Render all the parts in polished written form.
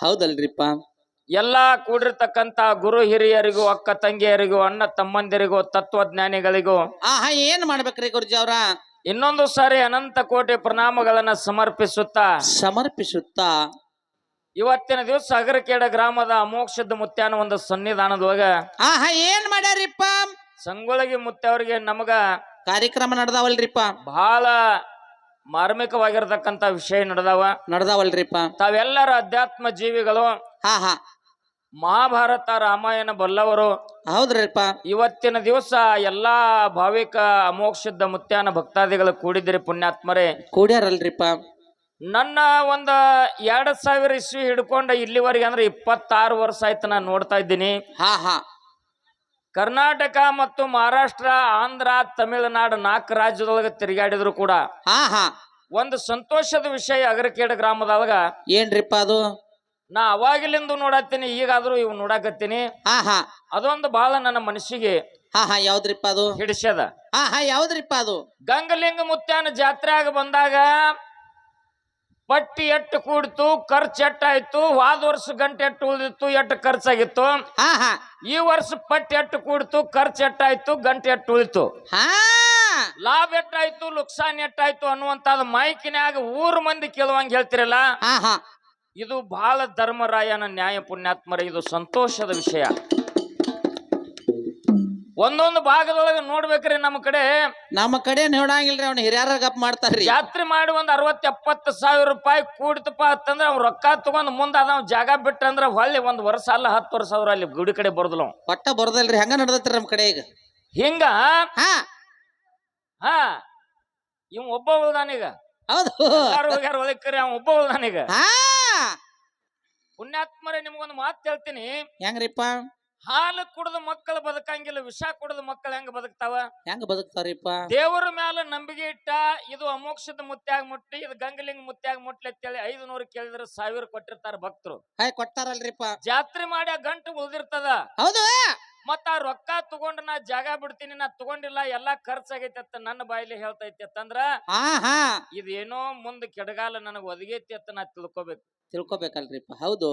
ಹೌದಲ್ರಿಪ್ಪ. ಎಲ್ಲಾ ಕೂಡಿರ್ತಕ್ಕಂತ ಗುರು ಹಿರಿಯರಿಗೂ ಅಕ್ಕ ತಂಗಿಯರಿಗೂ ಅಣ್ಣ ತಮ್ಮಂದಿರಿಗೂ ತತ್ವಜ್ಞಾನಿಗಳಿಗೂ ಏನ್ ಮಾಡ್ಬೇಕ್ರಿ ಗುರುಜಿ ಅವ್ರ? ಇನ್ನೊಂದು ಸಾರಿ ಅನಂತ ಕೋಟಿ ಪ್ರಣಾಮಗಳನ್ನ ಸಮರ್ಪಿಸುತ್ತಾ ಇವತ್ತಿನ ದಿವಸ ಅಗರಕೇಡ ಗ್ರಾಮದ ಅಮೋಕ್ಷದ ಮುತ್ಯಾನ ಒಂದು ಸನ್ನಿಧಾನದೊಳಗ ಏನ್ ಮಾಡ್ಯಾರಿಪ್ಪ? ಸಂಗೊಳಗಿ ಮುತ್ಯವರಿಗೆ ನಮಗ ಕಾರ್ಯಕ್ರಮ ನಡೆದಾವಲ್ರಿಪ್ಪ. ಬಹಳ ಮಾರ್ಮಿಕವಾಗಿರತಕ್ಕಂತ ವಿಷಯ ನಡೆದಾವಲ್ರಿಪ್ಪ. ತಾವೆಲ್ಲರ ಅಧ್ಯಾತ್ಮ ಜೀವಿಗಳು, ಮಹಾಭಾರತ ರಾಮಾಯಣ ಬಲ್ಲವರು. ಹೌದ್ರಿಪ್ಪ. ಇವತ್ತಿನ ದಿವಸ ಎಲ್ಲಾ ಭಾವಿಕ ಅಮೋಕ್ಷದ ಮುತ್ಯಾನ ಭಕ್ತಾದಿಗಳು ಕೂಡಿದಿರಿ ಪುಣ್ಯಾತ್ಮರೇ. ಕೂಡ್ಯಾರಲ್ರಿಪ್ಪ. ನನ್ನ ಒಂದ 2000 ಇಸ್ವಿ ಹಿಡ್ಕೊಂಡ ಇಲ್ಲಿವರೆಗೆ ಅಂದ್ರೆ 26 ವರ್ಷ ಆಯ್ತು ನಾನು ನೋಡ್ತಾ ಇದ್ದೀನಿ. ಕರ್ನಾಟಕ ಮತ್ತು ಮಹಾರಾಷ್ಟ್ರ, ಆಂಧ್ರ, ತಮಿಳುನಾಡು 4 ರಾಜ್ಯದೊಳಗೆ ತಿರುಗಾಡಿದ್ರು ಕೂಡ ಒಂದು ಸಂತೋಷದ ವಿಷಯ ಅಗರಕೇಡ ಗ್ರಾಮದೊಳಗ ಏನ್ರಿಪ್ಪ ಅದು? ನಾ ಅವಾಗಿಲಿಂದ ನೋಡತ್ತೀನಿ, ಈಗಾದ್ರೂ ಇವ್ ನೋಡಾಕತ್ತೀನಿ. ಅದೊಂದು ಬಹಳ ನನ್ನ ಮನಸ್ಸಿಗೆ ಯಾವ್ದ್ರಿಪ್ಪ ಅದು ಹಿಡಿಸ್ಯದ. ಯಾವ್ದ್ರಿಪ್ಪ ಅದು? ಗಂಗಲಿಂಗ ಮುತ್ಯಾನ ಜಾತ್ರೆ ಆಗ ಬಂದಾಗ ಪಟ್ಟಿ ಎಟ್ಟು ಕೂಡಿತು, ಖರ್ಚು ಎಟ್ಟಾಯ್ತು, ಹೋದ ವರ್ಷ ಗಂಟೆ ಎಟ್ಟು ಉಳಿದಿತ್ತು, ಎಟ್ಟು ಖರ್ಚಾಗಿತ್ತು. ಈ ವರ್ಷ ಪಟ್ಟಿ ಎಟ್ಟು ಕೂಡಿತು, ಖರ್ಚು ಎಟ್ಟಾಯ್ತು, ಗಂಟೆ ಎಟ್ಟು ಉಳಿತು, ಲಾಭ ಎಟ್ಟಾಯ್ತು, ಲುಕ್ಸಾನ್ ಎಟ್ಟಾಯ್ತು ಅನ್ನುವಂತಾದ ಮೈಕಿನ್ಯಾಗ ಊರ್ ಮಂದಿ ಕೇಳುವಂಗ ಹೇಳ್ತಿರಲ್ಲ. ಇದು ಬಹಳ ಧರ್ಮರಾಯನ ನ್ಯಾಯ ಪುಣ್ಯಾತ್ಮರ. ಇದು ಸಂತೋಷದ ವಿಷಯ. ಒಂದೊಂದು ಭಾಗದೊಳಗೆ ನೋಡ್ಬೇಕ್ರಿ. ನಮ್ಮ ಕಡೆ ನೋಡಂಗಿಲ್ರಿ, ಅವ್ನ ಹಿರಿಯರ ಗಪ್ ಮಾಡ್ತಾರ್ರಿ. ಜಾತ್ರೆ ಮಾಡಿ ಒಂದ್ 60-70 ಸಾವಿರ ರೂಪಾಯಿ ಕೂಡಿತಪ್ಪ ಅಂತಂದ್ರ ಅವ್ನ ರೊಕ್ಕ ತಗೊಂಡ್ ಮುಂದ ಅದಾವ್ ಜಾಗ ಬಿಟ್ಟಂದ್ರ ಹೊಳ್ಳಿ 1 ವರ್ಷ ಅಲ್ಲ 10 ವರ್ಷ ಅವ್ರ ಅಲ್ಲಿ ಗುಡಿ ಕಡೆ ಬರೋದಿಲ್ಲ, ಒಟ್ಟ ಬರೋದಲ್ರಿ. ಹಂಗ ನಡ್ದತ್ರಿ ನಮ್ ಕಡೆ ಈಗ. ಹಿಂಗ ಇವ್ ಒಬ್ಬ ಉಳ್ದಾನೀಗ. ಹೌದು, ಎಲ್ಲಾರು ಹೋಗ್ಯಾರ ಒಳಕರಿ, ಅವ ಒಬ್ಬ ಉಳ್ದಾನೀಗ. ಪುಣ್ಯಾತ್ಮರೇ, ನಿಮ್ಗೊಂದು ಮಾತು ಹೇಳ್ತೀನಿ. ಹೆಂಗ್ರಿಪ್ಪ? ಹಾಲು ಕುಡ್ದ ಮಕ್ಕಳು ಬದುಕಂಗಿಲ್ಲ, ವಿಷ ಕುಡ್ದ ಮಕ್ಕಳು ಹೆಂಗ ಬದುಕ್ತಾವ? ಹೆಂಗ ಬದುಕ್ತಾರಿಪ್ಪ? ದೇವರ ಮ್ಯಾಲ ನಂಬಿಕೆ ಇಟ್ಟ ಇದು ಅಮೋಕ್ಷದ ಮುತ್ಯಾಗ ಮುಟ್ಟಿ, ಇದು ಗಂಗಲಿಂಗ ಮುತ್ಯಾಗ ಮುಟ್ಲಿ ಅಂತೇಳಿ 500 ಕೇಳಿದ್ರೆ 1000 ಕೊಟ್ಟಿರ್ತಾರ ಭಕ್ತರು. ಕೊಟ್ಟಾರಲ್ರಿಪ್ಪ. ಜಾತ್ರೆ ಮಾಡಿ ಆ ಗಂಟು ಉಳ್ದಿರ್ತದ. ಹೌದು. ಮತ್ತ ಆ ರೊಕ್ಕ ತಗೊಂಡ್ ನಾ ಜಾಗ ಬಿಡ್ತೀನಿ, ನಾ ತಗೊಂಡಿಲ್ಲ, ಎಲ್ಲಾ ಖರ್ಚಾಗೈತಿ ಅಂತ ನನ್ನ ಬಾಯಿಲಿ ಹೇಳ್ತೈತಿ ಅಂತಂದ್ರ ಇದೇನೋ ಮುಂದ್ ಕೆಡಗಾಲ ನನಗ್ ಒದಗೈತಿ ಅಂತ ನಾ ತಿಳ್ಕೊಬೇಕಲ್ರಿಪ್ಪ. ಹೌದು,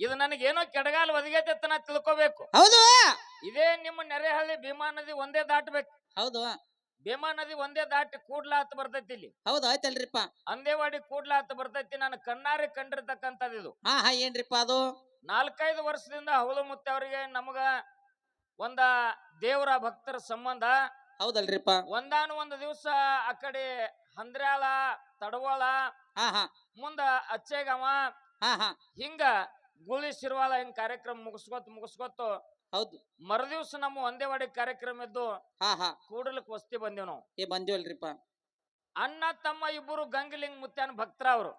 ಇದು ನನಗೇನೋ ಕೆಡಗಾಲ ಒದಗೈತಿ ಅಂತ ನಾ ತಿಳ್ಕೊಬೇಕು. ಹೌದು. ಇದೇ ನಿಮ್ಮ ನೆರೆಹಳ್ಳಿ ಭೀಮಾ ನದಿ ಒಂದೇ ದಾಟಬೇಕು. ಹೌದು, ಭೀಮಾ ನದಿ ಒಂದೇ ದಾಟಿ ಕೂಡ್ಲಾ ಅಂತ ಬರ್ತೈತಿ ಇಲ್ಲಿ. ಹೌದು, ಆಯ್ತಲ್ರಿಪ್ಪ. ಅಂದೇವಾಡಿ ಕೂಡ್ಲಾ ಅಂತ ಬರ್ತೈತಿ. ನಾನು ಕಣ್ಣಾರೆ ಕಂಡಿರ್ತಕ್ಕಂಥದ್ದು ಇದು. ಏನ್ರಿಪ್ಪ ಅದು? 4-5 ವರ್ಷದಿಂದ ಹೌಳು ಮುತ್ತವರಿಗೆ ನಮಗ ಒಂದ ದೇವರ ಭಕ್ತರ ಸಂಬಂಧ. ಹೌದಲ್ರಿಪ್ಪ. ಒಂದು ದಿವಸ ಆ ಕಡೆ ಹಂದ್ರ್ಯಾಳ, ತಡವಾಳ, ಮುಂದ ಅಚ್ಚೇಗವ, ಹಿಂಗ ಗುಳಿ ಶಿರ್ವಾಳ ಹಿಂಗ್ ಕಾರ್ಯಕ್ರಮ ಮುಗಿಸ್ಕೊತ ಹೌದು, ಮರುದಿವ್ಸ ನಮ್ಮ ಒಂದೇವಾಡಿ ಕಾರ್ಯಕ್ರಮ ಇದ್ದು ಕೂಡಲಕ್ ವಸ್ತಿ ಬಂದೇವ್ ನಾವು. ಬಂದಿವಲ್ರಿಪ್ಪ. ಅಣ್ಣ ತಮ್ಮ ಇಬ್ಬರು ಗಂಗಲಿಂಗ ಮುತ್ಯಾನ ಭಕ್ತರ ಅವರು.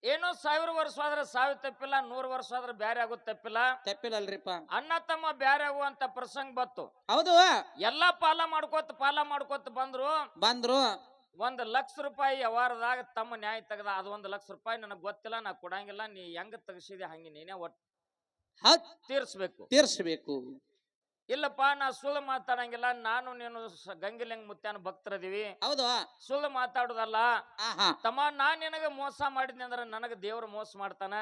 ಏನೋ 1000 ವರ್ಷ ಆದ್ರೆ ಸಾವು ತಪ್ಪಿಲ್ಲ, 100 ವರ್ಷ ಆದ್ರೆ ಬ್ಯಾರೆ ಆಗೋದ್ ತಪ್ಪಿಲ್ಲಲ್ರಿಪ್ಪ. ಅಣ್ಣ ತಮ್ಮ ಬ್ಯಾರೆ ಆಗುವಂತ ಪ್ರಸಂಗ ಬತ್ತು. ಹೌದು, ಎಲ್ಲಾ ಪಾಲ ಮಾಡ್ಕೋತ ಬಂದ್ರು. 1 ಲಕ್ಷ ರೂಪಾಯಿ ವ್ಯವಹಾರದಾಗ ತಮ್ಮ ನ್ಯಾಯ ತೆಗದ. ಅದು 1 ಲಕ್ಷ ರೂಪಾಯಿ ನನಗ್ ಗೊತ್ತಿಲ್ಲ, ನಾ ಕೊಡಂಗಿಲ್ಲ, ನೀ ಹೆಂಗ ತೆಗಸಿದೆ ಹಂಗೆ ನೀನೇ ತೀರ್ಸ್ಬೇಕು. ಇಲ್ಲಪ್ಪ, ನಾ ಸುಳ್ಳು ಮಾತಾಡಂಗಿಲ್ಲ, ನಾನು ನೀನು ಗಂಗಲಿಂಗ ಮುತ್ಯಾನ ಭಕ್ತರದೀವಿ. ಹೌದು, ಸುಳ್ಳು ಮಾತಾಡುದಲ್ಲ ತಮ್ಮ. ನಾನ್ ನಿನಗ ಮೋಸ ಮಾಡಿದ್ನಿ ಅಂದ್ರ ನನಗ ದೇವ್ರ ಮೋಸ ಮಾಡ್ತಾನ.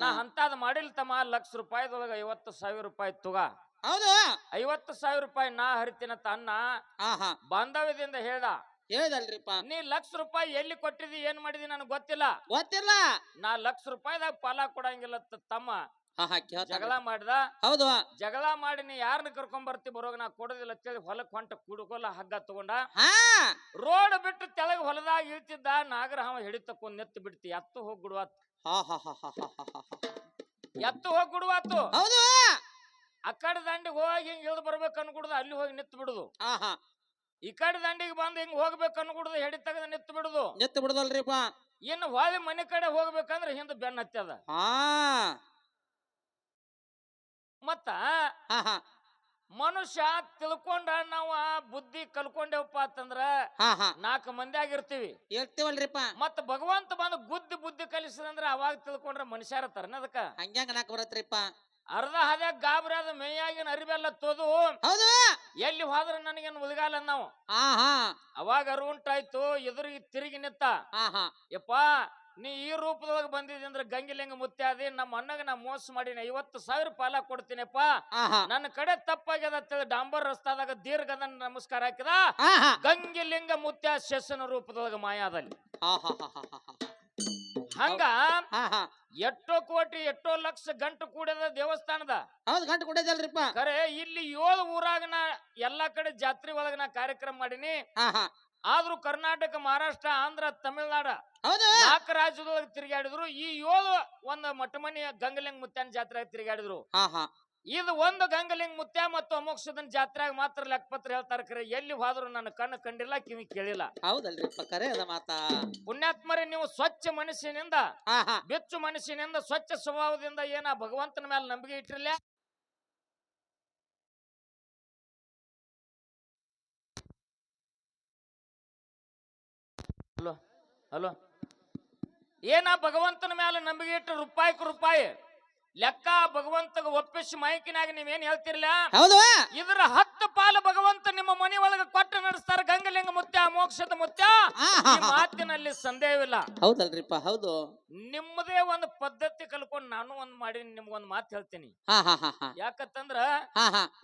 ನಾ ಅಂತದ್ ಮಾಡಿಲ್ ತಮ್ಮ. 1 ಲಕ್ಷ ರೂಪಾಯಿದೊಳಗ 50,000 ರೂಪಾಯಿ ತುಗ. ಹೌದು, 50,000 ರೂಪಾಯಿ ನಾ ಹರಿತೀನಂತ ಅನ್ನ ಬಾಂಧವ್ಯದಿಂದ ಹೇಳ್ದಲ್ರಿಪ್ಪ. ನೀ 1 ಲಕ್ಷ ರೂಪಾಯಿ ಎಲ್ಲಿ ಕೊಟ್ಟಿದಿ, ಏನ್ ಮಾಡಿದಿ ನನಗ್ ಗೊತ್ತಿಲ್ಲ. ನಾ 1 ಲಕ್ಷ ರೂಪಾಯಿದಾಗ ಪಾಲ ಕೊಡಂಗಿಲ್ಲ ತಮ್ಮ. ಜಗಳ ಮಾಡ್ದ. ಹೌದು, ಜಗಳ ಮಾಡಿ ನೀ ಯಾರನ್ನ ಕರ್ಕೊಂಡ್ ಬರ್ತಿ ಬರೋಗ ನಾ ಕೊಡೋದಿಲ್ಲ ಅಂತೇಳಿ ಹೊಲಕ್ ಹೊಂಟ ಕುಡ್ಕೊಲ್ಲ ಹಗ್ಗ ತಗೊಂಡ ರೋಡ್ ಬಿಟ್ಟು ತೆಳಗ್ ಹೊಲದಾಗ ಇಳ್ತಿದ್ದ. ನಾಗರಹಾವ ಹಿಡಿತಕ್ಕೊಂದ್ ನೆತ್ತು ಬಿಡ್ತಿ. ಎತ್ತು ಹೋಗಿ ಗುಡುವಾತು. ಹೌದು, ಆ ಕಡೆ ದಂಡಿಗೆ ಹೋಗಿ ಹಿಂಗ್ ಇಳ್ದು ಬರ್ಬೇಕು ಅನ್ಕುಡ್ದು ಅಲ್ಲಿ ಹೋಗಿ ನಿತ್ತು ಬಿಡುದು. ಈ ಕಡೆ ದಂಡಿಗೆ ಬಂದು ಹಿಂಗ್ ಹೋಗ್ಬೇಕು ಅನ್ಕುಡ್ದು ಹೆಡಿ ತೆಗೆದು ನಿತ್ತು ಬಿಡುದಲ್ರಿಪ್ಪ. ಇನ್ನು ಹೊಳಿ ಮನೆ ಕಡೆ ಹೋಗ್ಬೇಕಂದ್ರೆ ಹಿಂದ ಬೆನ್ನ ಹತ್ತದ. ಮತ್ತ ಮನುಷ್ಯ ತಿಳ್ಕೊಂಡ ನಾವ ಬುದ್ಧಿ ಕಲ್ಕೊಂಡೇವಪ್ಪ ಅಂತಂದ್ರ 4 ಮಂದಿ ಆಗಿರ್ತೀವಿ, ಹೇಳ್ತೀವಲ್ರಿಪ್ಪ. ಮತ್ತ ಭಗವಂತ ಬಂದು ಬುದ್ಧಿ ಕಲಿಸಿದಂದ್ರ ಅವಾಗ ತಿಳ್ಕೊಂಡ್ರ ಮನುಷ್ಯರ ತರನ. ಅದಕ್ಕ ಹಂಗ್ಯಾಂಗ ನಾಕ್ ಬರತ್ರಿಪ್ಪ. ಅರ್ಧ ಹದ್ಯಾಗ ಗಾಬರಿ ಆದ ಮೇಯಾಗಿನ ಅರಿಬೆಲ್ಲ ತೋದು ಎಲ್ಲಿ ಹೋದ್ರ ನನಗೇನು ಉಳಿಗಾಲ ನಾವು. ಅವಾಗ ಅರುಂಟಾಯ್ತು, ಎದುರಿಗೆ ತಿರುಗಿ ನಿತ್ತ. ಯಪ್ಪ, ನೀ ಈ ರೂಪದೊಳಗೆ ಬಂದಿದ್ದಿ ಅಂದ್ರೆ ಗಂಗಿಲಿಂಗ ಮುತ್ಯಾದಿ ನಮ್ಮ ಅಣ್ಣಗ ನಾ ಮೋಸ ಮಾಡೀನಿ 50,000 ಪಾಲ ಕೊಡ್ತೀನಪ್ಪ ನನ್ನ ಕಡೆ ತಪ್ಪಾಗ್ಯದ ಅಂತೇಳಿ ಡಾಂಬರ್ ರಸ್ತಾದಾಗ ದೀರ್ಘದ ನಮಸ್ಕಾರ ಹಾಕಿದ ಗಂಗಿಲಿಂಗ ಮುತ್ಯ ಶೆಸನ ರೂಪದೊಳಗೆ ಮಾಯಾದಲ್ಲಿ ಹಂಗ ಎಷ್ಟೋ ಕೋಟಿ ಎಷ್ಟೋ ಲಕ್ಷ ಗಂಟು ಕೂಡದ ದೇವಸ್ಥಾನದ ಹೌದು ಗಂಟು ಕೂಡದಲ್ರಿಪ್ಪ ಖರೆ ಇಲ್ಲಿ 7 ಊರಾಗ ನಾ ಎಲ್ಲಾ ಕಡೆ ಜಾತ್ರೆ ಒಳಗ ನಾ ಕಾರ್ಯಕ್ರಮ ಮಾಡೀನಿ ಆದ್ರೂ ಕರ್ನಾಟಕ ಮಹಾರಾಷ್ಟ್ರ ಆಂಧ್ರ ತಮಿಳ್ನಾಡ 4 ರಾಜ್ಯದೊಳಗೆ ತಿರುಗಾಡಿದ್ರು ಈ 7 ಒಂದು ಮಠಮನಿ ಗಂಗಲಿಂಗ ಮುತ್ಯಾನ ಜಾತ್ರೆ ತಿರುಗಾಡಿದ್ರು ಇದು ಒಂದು ಗಂಗಲಿಂಗ ಮುತ್ಯ ಮತ್ತು ಅಮೋಕ್ಷದನ್ ಜಾತ್ರೆಯಾಗ ಮಾತ್ರ ಲೆಕ್ಕಪತ್ರ ಹೇಳ್ತಾರ ಖರೆ ಎಲ್ಲಿ ಹೋದ್ರು ನನ್ನ ಕಣ್ಣು ಕಂಡಿಲ್ಲ ಕಿವಿ ಕೇಳಿಲ್ಲ ಹೌದಲ್ರಿಪ್ಪ ಕರೆ ಅದ ಮಾತಾ ಪುಣ್ಯಾತ್ಮರೇ ನೀವು ಸ್ವಚ್ಛ ಮನಸ್ಸಿನಿಂದ ಬೆಚ್ಚು ಮನಸ್ಸಿನಿಂದ ಸ್ವಚ್ಛ ಸ್ವಭಾವದಿಂದ ಏನ ಭಗವಂತನ ಮೇಲೆ ನಂಬಿಕೆ ಇಟ್ಟಿರಲ್ಲ ಹಲೋ ಹಲೋ ಏನ ಭಗವಂತನ ಮೇಲೆ ನಂಬಿಕೆ ಇಟ್ಟು ರೂಪಾಯಿ ಲೆಕ್ಕ ಭಗವಂತಗ ಒಪ್ಪಿಸಿ ಮೈಕಿನಾಗ ನೀವೇನ್ ಹೇಳ್ತಿರ್ಲ ಹೌದು ಇದರ 10 ಪಾಲು ಭಗವಂತ ನಿಮ್ಮ ಮನೆ ಒಳಗೆ ಕೊಟ್ಟು ನಡೆಸ್ತಾರ ಗಂಗಲಿಂಗ ಮುತ್ಯ ಮೋಕ್ಷದ ಮುತ್ಯ ಈ ಮಾತಿನಲ್ಲಿ ಸಂದೇಹವಿಲ್ಲ ಹೌದಲ್ರಿಪ್ಪ ಹೌದು ನಿಮ್ಮದೇ ಒಂದು ಪದ್ಧತಿ ಕಲ್ಕೊಂಡು ನಾನು ಒಂದ್ ಮಾಡಿ ನಿಮ್ಗೊಂದ್ ಮಾತು ಹೇಳ್ತೀನಿ ಯಾಕಂತಂದ್ರ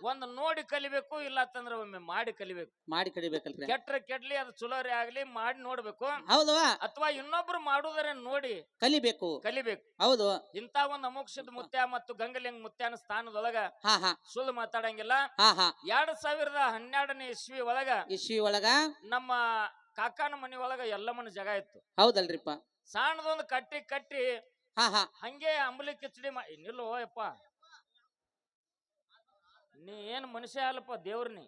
ಒಂದ್ ನೋಡಿ ಕಲಿಬೇಕು ಇಲ್ಲ ಅಂತಂದ್ರ ಒಮ್ಮೆ ಮಾಡಿ ಕಲಿಬೇಕು ಮಾಡಿ ಕಲಿಬೇಕಲ್ರಿ ಕೆಟ್ರ ಕೆಡ್ಲಿ ಅದು ಚಲೋರಿ ಆಗ್ಲಿ ಮಾಡಿ ನೋಡ್ಬೇಕು ಹೌದು ಅಥವಾ ಇನ್ನೊಬ್ರು ಮಾಡುವುದರ ನೋಡಿ ಕಲಿಬೇಕು ಹೌದು ಇಂತ ಒಂದ್ ಅಮೋಕ್ಷದ ಮುತ್ಯ ಮತ್ತು ಗಂಗಲಿಂಗ ಮುತ್ಯಾನ ಸ್ಥಾನದೊಳಗ ಸುಳ್ಳು ಮಾತಾಡಂಗಿಲ್ಲ 2012ನೇ ಇಸ್ವಿ ಒಳಗ ನಮ್ಮ ಕಾಕಾನ ಮನಿ ಒಳಗ ಎಲ್ಲಮ್ಮನ ಜಾಗ ಇತ್ತು ಹೌದಲ್ರಿಪ್ಪ ಸಣ್ಣದೊಂದು ಕಟ್ಟಿ ಹಂಗೆ ಅಂಬಲಿ ಕಿಚಡಿ ನಿಲ್ಲೋ ಯಪ್ಪ ನೀ ಏನ್ ಮನುಷ್ಯ ಅಲ್ಲಪ್ಪ ದೇವ್ರನಿ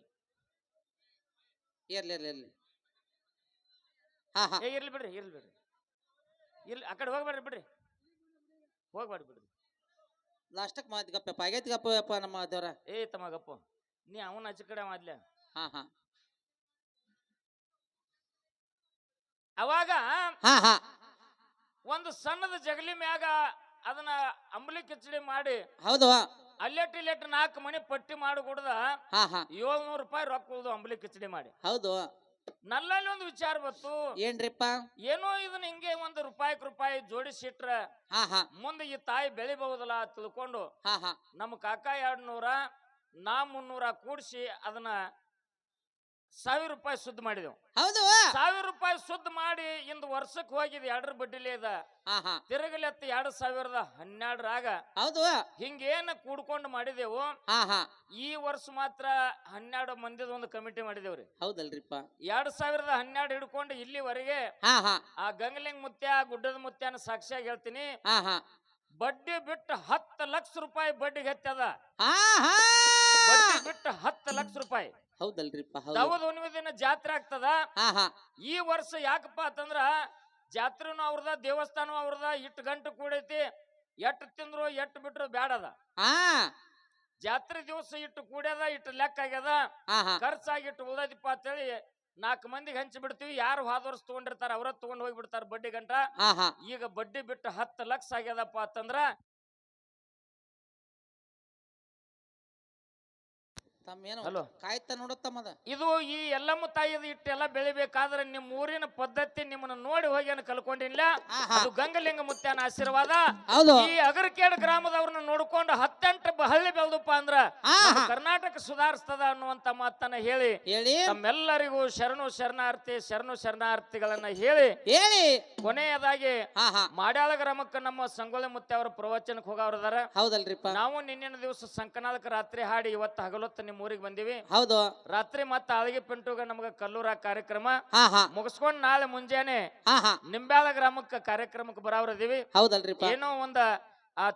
ಇರ್ಲಿ ಬಿಡ್ರಿ ಇರ್ಲಿ ಆ ಕಡೆ ಹೋಗ್ಬೇಡ್ರಿ ಬಿಡ್ರಿ ಲಾಸ್ಟಕ್ ಮಾತ್ ಗಪ್ಪ ಆಗೈತಿ ಗಪ್ಪ ನಮ್ಮ ದೇವ್ರ ತಮ್ಮ ಗಪ್ಪ ನೀ ಅವನ ಆಚೆ ಕಡೆ ಮಾಡ್ಲ ಅವಾಗ ಒಂದು ಸಣ್ಣದ ಜಗಲಿ ಮ್ಯಾಗ ಅದನ್ನ ಅಂಬಲಿ ಕಿಚಡಿ ಮಾಡಿ ಹೌದು ಅಲ್ಲೆಟ್ 4 ಮನೆ ಪಟ್ಟಿ ಮಾಡಿ ಕೊಡದ 700 ರೂಪಾಯಿ ರೊಕ್ಕ ಉಳ್ದು ಅಂಬಲಿ ಕಿಚಡಿ ಮಾಡಿ ಹೌದು ನಲ್ಲಲ್ಲಿ ಒಂದು ವಿಚಾರ ಬತ್ತು ಏನ್ರಿಪ್ಪ ಏನೋ ಇದನ್ನ ಹಿಂಗೆ ಒಂದು ರೂಪಾಯಿ ಜೋಡಿಸಿಟ್ರ ಮುಂದೆ ಈ ತಾಯಿ ಬೆಳಿಬಹುದಲ್ಲ ತಿಳ್ಕೊಂಡು ನಮ್ಮ ಕಾಕ 200 ನಾ 300 ಕೂಡಿಸಿ ಅದನ್ನ 1000 ರೂಪಾಯಿ ಸುದ್ದ ಮಾಡಿದೆವು ಹೌದು 1000 ರೂಪಾಯಿ ಸುದ್ದ ಮಾಡಿ ಇಂದು ವರ್ಷಕ್ಕೆ ಹೋಗಿದೆ 2 ಬಡ್ಡಿಲೇ ಇದ ತಿರುಗಲೆತ್ತ 2012ರಾಗ ಹೌದು ಹಿಂಗೇನ ಕೂಡ್ಕೊಂಡು ಮಾಡಿದೆವು ಈ ವರ್ಷ ಮಾತ್ರ 12 ಮಂದಿದ ಒಂದು ಕಮಿಟಿ ಮಾಡಿದೇವ್ರಿ ಹೌದಲ್ರಿಪ್ಪ 2012 ಹಿಡ್ಕೊಂಡು ಇಲ್ಲಿವರೆಗೆ ಆ ಗಂಗಲಿಂಗ ಮುತ್ಯ ಗುಡ್ಡದ ಮುತ್ಯನ ಸಾಕ್ಷಿಯಾಗಿ ಹೇಳ್ತೀನಿ ಬಡ್ಡಿ ಬಿಟ್ಟು 10 ಲಕ್ಷ ರೂಪಾಯಿ ಬಡ್ಡಿಗೆ ಹತ್ತದ ಬಡ್ಡಿ ಬಿಟ್ಟು 10 ಲಕ್ಷ ರೂಪಾಯಿ ಹೌದಲ್ರಿಪ್ಪ ದವದ ದಿನ ಜಾತ್ರೆ ಆಗ್ತದ ಈ ವರ್ಷ ಯಾಕಪ್ಪ ಅಂತಂದ್ರ ಜಾತ್ರೆನೂ ಅವ್ರದ ದೇವಸ್ಥಾನ ಅವ್ರದ ಇಟ್ಟು ಗಂಟು ಕೂಡೈತಿ ಎಟ್ಟು ತಿಂದ್ರು ಎಟ್ಟು ಬಿಟ್ರು ಬ್ಯಾಡದ ಜಾತ್ರೆ ದಿವಸ ಇಟ್ಟು ಕೂಡ್ಯದ ಇಟ್ಟು ಲೆಕ್ಕ ಆಗ್ಯದ ಖರ್ಚಾಗಿಟ್ಟು ಉಳ್ದದಿಪ್ಪ ಅಂತೇಳಿ 4 ಮಂದಿಗೆ ಹಂಚಿ ಬಿಡ್ತೀವಿ ಯಾರು ಹೋದ ವರ್ಷ ತಗೊಂಡಿರ್ತಾರ ಅವ್ರ ತಗೊಂಡ್ ಹೋಗ್ಬಿಡ್ತಾರ ಬಡ್ಡಿ ಗಂಟ ಈಗ ಬಡ್ಡಿ ಬಿಟ್ಟು 10 ಲಕ್ಷ ಆಗ್ಯದಪ್ಪ ಅಂತಂದ್ರ ಹಲೋ ಕಾಯ್ತಾ ನೋಡುತ್ತಮ್ಮದ ಇದು ಈ ಎಲ್ಲಮ್ಮ ತಾಯಿದ ಇಟ್ಟೆಲ್ಲ ಬೆಳಿಬೇಕಾದ್ರೆ ನಿಮ್ಮ ಊರಿನ ಪದ್ಧತಿ ನಿಮ್ಮನ್ನ ನೋಡಿ ಹೋಗಿ ಕಲ್ಕೊಂಡಿಲ್ಲ ಅದು ಗಂಗಲಿಂಗ ಮುತ್ಯಾನ ಆಶೀರ್ವಾದ ಈ ಅಗರಕೇಡ್ ಗ್ರಾಮದವ್ರನ್ನ ನೋಡ್ಕೊಂಡು 18 ಹಳ್ಳಿ ಬೆಳೆದಪ್ಪ ಅಂದ್ರ ಕರ್ನಾಟಕ ಸುಧಾರಿಸ್ತದ ಅನ್ನುವಂತ ಮಾತನ್ನ ಹೇಳಿ ತಮ್ಮೆಲ್ಲರಿಗೂ ಶರಣಾರ್ಥಿಗಳನ್ನ ಹೇಳಿ ಕೊನೆಯದಾಗಿ ಮಾಡ್ಯಾಳ ಗ್ರಾಮಕ್ಕ ನಮ್ಮ ಸಂಗೊಳ್ಳಿ ಮುತ್ಯ ಅವರ ಪ್ರವಚನಕ್ಕೆ ಹೋಗವ್ರದಾರ ಹೌದಲ್ರಿಪ್ಪ ನಾವು ನಿನ್ನಿನ ದಿವಸ ಸಂಕನಾದಕ ರಾತ್ರಿ ಹಾಡಿ ಇವತ್ತು ಹಗಲೊತ್ತ ನಿಮ್ಮ ಊರಿಗೆ ಬಂದಿವಿ ಹೌದು ರಾತ್ರಿ ಮತ್ತ ಆಳಗಿ ಪಿಂಟುಗ ನಮಗ ಕಲ್ಲೂರ ಕಾರ್ಯಕ್ರಮ ಮುಗಿಸ್ಕೊಂಡ್ ನಾಳೆ ಮುಂಜಾನೆ ನಿಂಬ್ಯಾಳ ಗ್ರಾಮಕ್ಕ ಕಾರ್ಯಕ್ರಮಕ್ಕೆ ಬರಾವ್ರದೀವಿ ಹೌದಲ್ರಿಪ್ಪ ಏನೋ ಒಂದ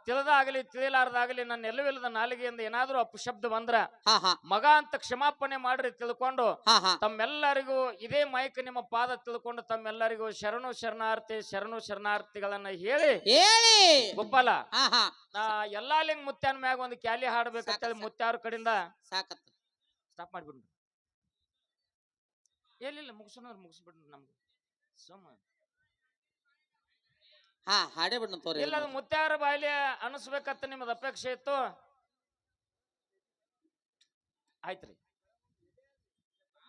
ತಿಳಿದಾಗಲಿ ತಿಳಿಲಾರ್ದಾಗಲಿ ನನ್ನ ಎಲ್ಲವಿಲ್ಲದ ನಾಲಿಗೆಯಿಂದ ಏನಾದ್ರೂ ಅಪಶಬ್ದ ಬಂದ್ರ ಮಗ ಅಂತ ಕ್ಷಮಾಪಣೆ ಮಾಡ್ರಿ ತಿಳ್ಕೊಂಡು ತಮ್ಮೆಲ್ಲರಿಗೂ ಇದೇ ಮೈಕ್ ನಿಮ್ಮ ಪಾದ ತಿಳ್ಕೊಂಡು ತಮ್ಮೆಲ್ಲರಿಗೂ ಶರಣಾರ್ಥಿಗಳನ್ನ ಹೇಳಿ ಗೊಪ್ಪಲ್ಲ ಎಲ್ಲಾ ಲಿಂಗ್ ಮುತ್ಯಾನ ಮ್ಯಾಗ ಒಂದು ಕ್ಯಾಲಿ ಹಾಡ್ಬೇಕಂತೇಳಿ ಮುತ್ಯಾರ ಕಡೆಯಿಂದ ಸಾಕತ್ತ ಸ್ಟಾಪ್ ಮಾಡ್ಬಿಡ್ರಿ ಎಲ್ಲಿಲ್ಲ ಮುಗಿಸ್ಬಿಡ್ರಿ ನಮ್ಗೆ ಸುಮ್ಮ ಹಾಡೇ ಬಿಡ್ನ ತೋರಿ ಇಲ್ಲ ಅದು ಮುತ್ಯಾರ ಬಾಯ್ಲಿ ಅನಿಸ್ಬೇಕಂತ ನಿಮ್ಮದ ಅಪೇಕ್ಷೆ ಇತ್ತು ಆಯ್ತ್ರಿ